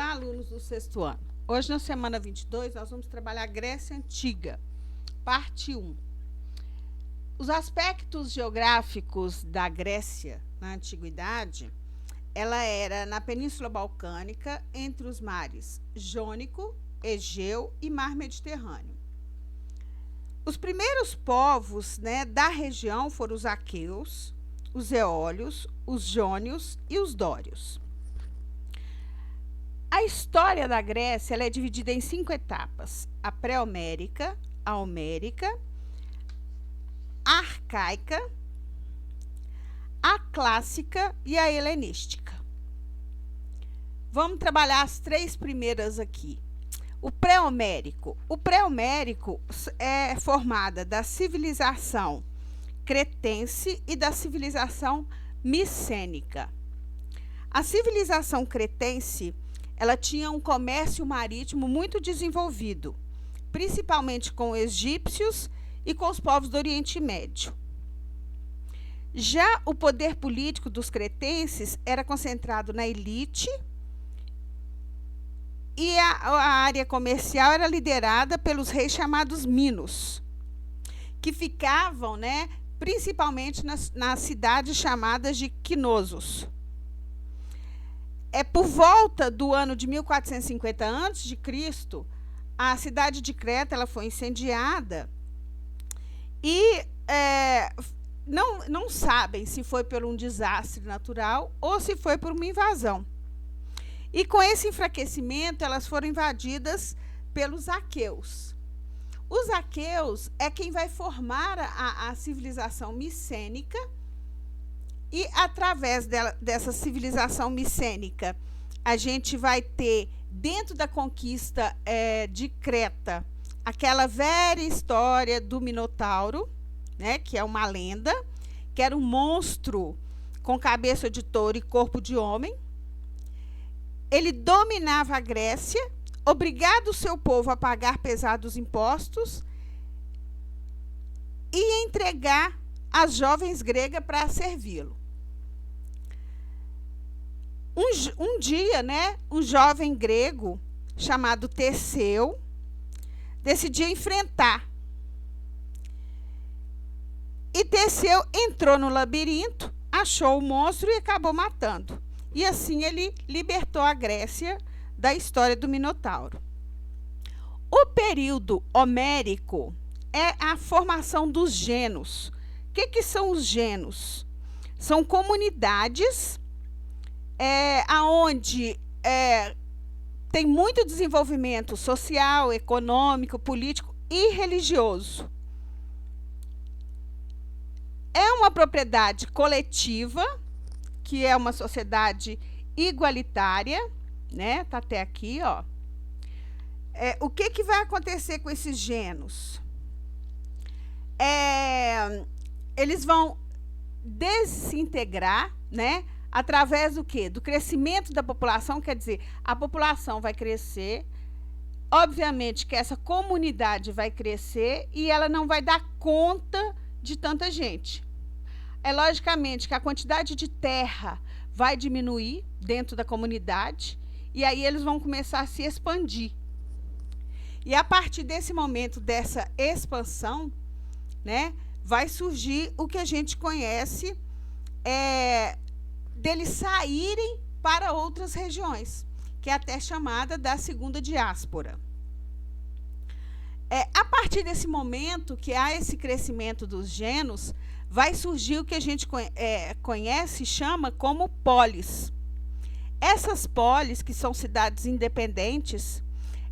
Olá, alunos do sexto ano. Hoje, na semana 22, nós vamos trabalhar a Grécia Antiga, parte 1. Os aspectos geográficos da Grécia na Antiguidade, ela era na Península Balcânica, entre os mares Jônico, Egeu e Mar Mediterrâneo. Os primeiros povos, da região foram os aqueus, os eólios, os jônios e os dórios. A história da Grécia ela é dividida em 5 etapas: a pré-homérica, a homérica, a arcaica, a clássica e a helenística. Vamos trabalhar as 3 primeiras aqui. O pré-homérico. O pré-homérico é formada da civilização cretense e da civilização micênica. A civilização cretense ela tinha um comércio marítimo muito desenvolvido, principalmente com os egípcios e com os povos do Oriente Médio. Já o poder político dos cretenses era concentrado na elite e a área comercial era liderada pelos reis chamados minos, que ficavam, principalmente nas cidades chamadas de Quinosos. Por volta do ano de 1450 a.C., a cidade de Creta ela foi incendiada e não sabem se foi por um desastre natural ou se foi por uma invasão. E com esse enfraquecimento, elas foram invadidas pelos aqueus. Os aqueus é quem vai formar a civilização micênica. E, através dessa civilização micênica, a gente vai ter, dentro da conquista de Creta, aquela velha história do Minotauro, que é uma lenda, que era um monstro com cabeça de touro e corpo de homem. Ele dominava a Grécia, obrigava o seu povo a pagar pesados impostos e entregar as jovens gregas para servi-lo. Um dia, um jovem grego chamado Teseu decidiu enfrentar. E Teseu entrou no labirinto, achou o monstro e acabou matando. E assim ele libertou a Grécia da história do Minotauro. O período homérico é a formação dos genos. O que são os genos? São comunidades onde tem muito desenvolvimento social, econômico, político e religioso. É uma propriedade coletiva, que é uma sociedade igualitária, tá até aqui, ó. O que vai acontecer com esses genos? Eles vão desintegrar, através do quê? Do crescimento da população, quer dizer, a população vai crescer, obviamente que essa comunidade vai crescer e ela não vai dar conta de tanta gente. Logicamente que a quantidade de terra vai diminuir dentro da comunidade e aí eles vão começar a se expandir. E a partir desse momento, dessa expansão, vai surgir o que a gente conhece deles saírem para outras regiões, que é até chamada da segunda diáspora. A partir desse momento que há esse crescimento dos genos, vai surgir o que a gente conhece e chama como polis. Essas polis, que são cidades independentes,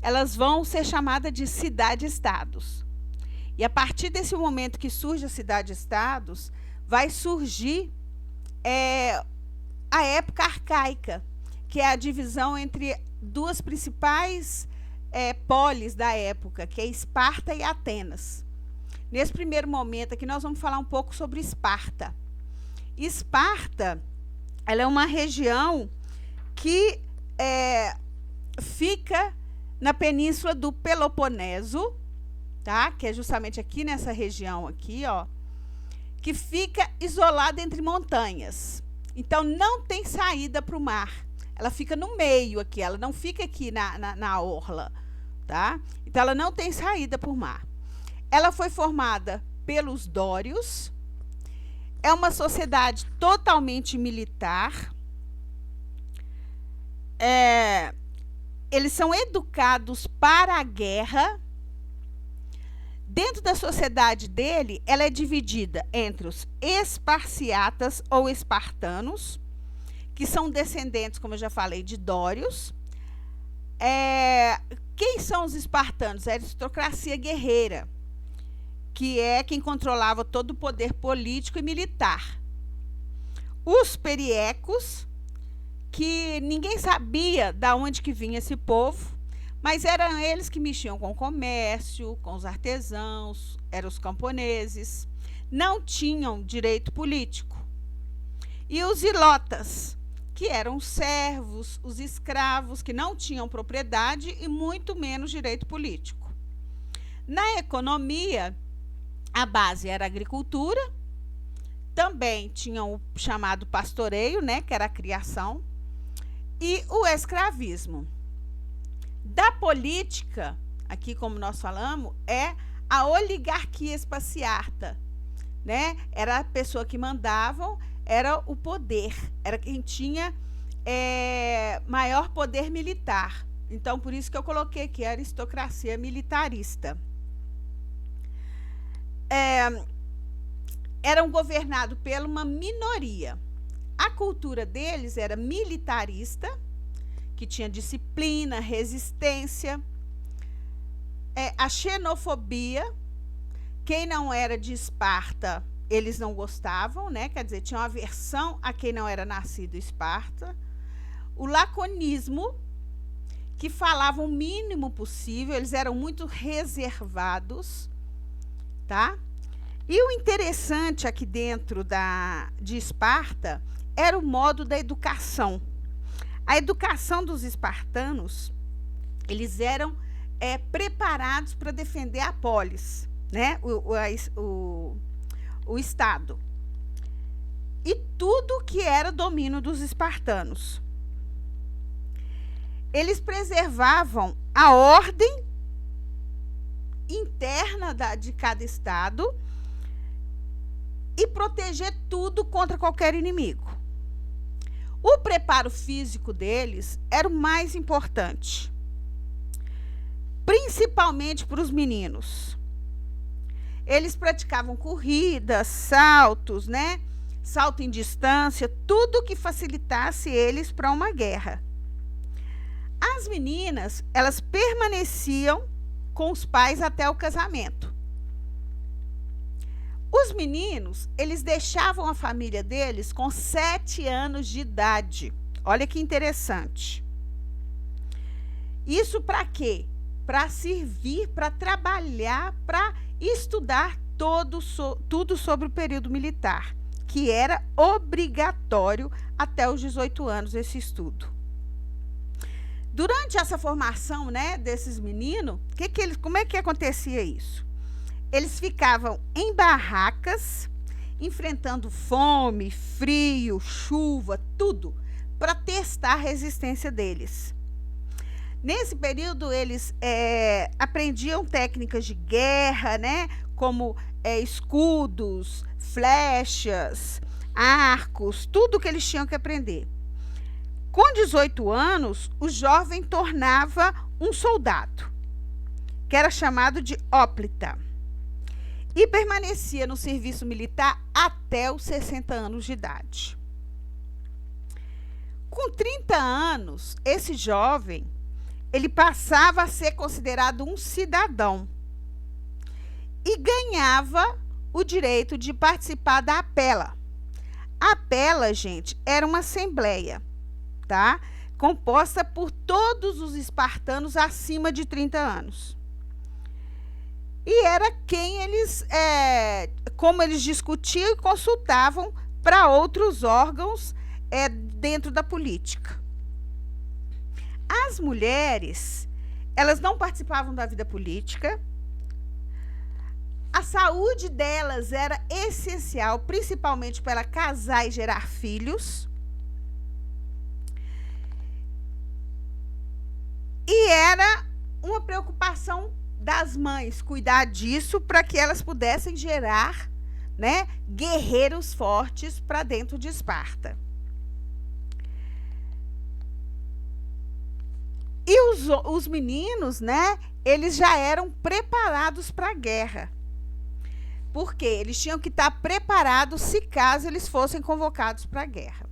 elas vão ser chamadas de cidade-estados. E a partir desse momento que surge a cidade-estados, vai surgir a época arcaica, que é a divisão entre 2 principais polis da época, que é Esparta e Atenas. Nesse primeiro momento aqui, nós vamos falar um pouco sobre Esparta. Esparta ela é uma região que fica na península do Peloponeso, que é justamente aqui nessa região aqui, ó, que fica isolada entre montanhas. Então, não tem saída para o mar. ela fica no meio aqui, ela não fica aqui na orla, tá? Então, ela não tem saída por mar. Ela foi formada pelos dórios, é uma sociedade totalmente militar, eles são educados para a guerra. Dentro da sociedade dele, ela é dividida entre os esparciatas ou espartanos, que são descendentes, como eu já falei, de dórios. Quem são os espartanos? É a aristocracia guerreira, que é quem controlava todo o poder político e militar. Os periecos, que ninguém sabia de onde que vinha esse povo, mas eram eles que mexiam com o comércio, com os artesãos, eram os camponeses, não tinham direito político. E os ilotas, que eram os servos, os escravos, que não tinham propriedade e muito menos direito político. Na economia, a base era a agricultura, também tinham o chamado pastoreio, né, que era a criação, e o escravismo. Da política, aqui como nós falamos, é a oligarquia esparciata, né? Era a pessoa que mandavam, era o poder, era quem tinha maior poder militar. Então, por isso que eu coloquei aqui a aristocracia militarista. Eram governados por uma minoria. A cultura deles era militarista, que tinha disciplina, resistência, a xenofobia. Quem não era de Esparta, eles não gostavam, né? Quer dizer, tinham aversão a quem não era nascido em Esparta. O laconismo, que falavam o mínimo possível, eles eram muito reservados, tá? E o interessante aqui dentro de Esparta era o modo da educação. A educação dos espartanos, eles eram preparados para defender a polis, né? O Estado. E tudo que era domínio dos espartanos. Eles preservavam a ordem interna de cada Estado e proteger tudo contra qualquer inimigo. O preparo físico deles era o mais importante, principalmente para os meninos. Eles praticavam corridas, saltos, né? Salto em distância, tudo que facilitasse eles para uma guerra. As meninas, elas permaneciam com os pais até o casamento. Os meninos, eles deixavam a família deles com 7 anos de idade. Olha que interessante. Isso para quê? Para servir, para trabalhar, para estudar tudo sobre o período militar, que era obrigatório até os 18 anos esse estudo. Durante essa formação, né, desses meninos, como é que acontecia isso? Eles ficavam em barracas, enfrentando fome, frio, chuva, tudo, para testar a resistência deles. Nesse período, eles aprendiam técnicas de guerra, né, como escudos, flechas, arcos, tudo que eles tinham que aprender. Com 18 anos, o jovem tornava um soldado, que era chamado de hóplita, e permanecia no serviço militar até os 60 anos de idade. Com 30 anos, esse jovem, ele passava a ser considerado um cidadão e ganhava o direito de participar da Apela. A Apela, gente, era uma assembleia, tá? Composta por todos os espartanos acima de 30 anos. E era quem eles, como eles discutiam e consultavam para outros órgãos dentro da política. As mulheres, elas não participavam da vida política. A saúde delas era essencial, principalmente para casar e gerar filhos. era uma preocupação das mães cuidar disso para que elas pudessem gerar, né, guerreiros fortes para dentro de Esparta. E os meninos, né, eles já eram preparados para a guerra. Porque eles tinham que estar preparados se caso eles fossem convocados para a guerra.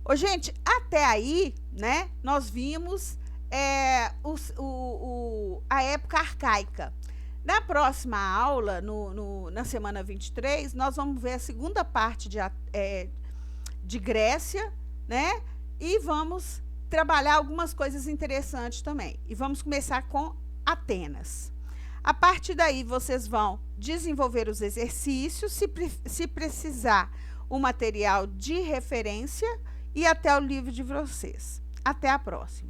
Ô, gente, até aí, né, nós vimos a época arcaica. Na próxima aula, na semana 23, nós vamos ver a segunda parte de Grécia, né? E vamos trabalhar algumas coisas interessantes também. E vamos começar com Atenas. A partir daí, vocês vão desenvolver os exercícios, se precisar, o material de referência e até o livro de vocês. Até a próxima.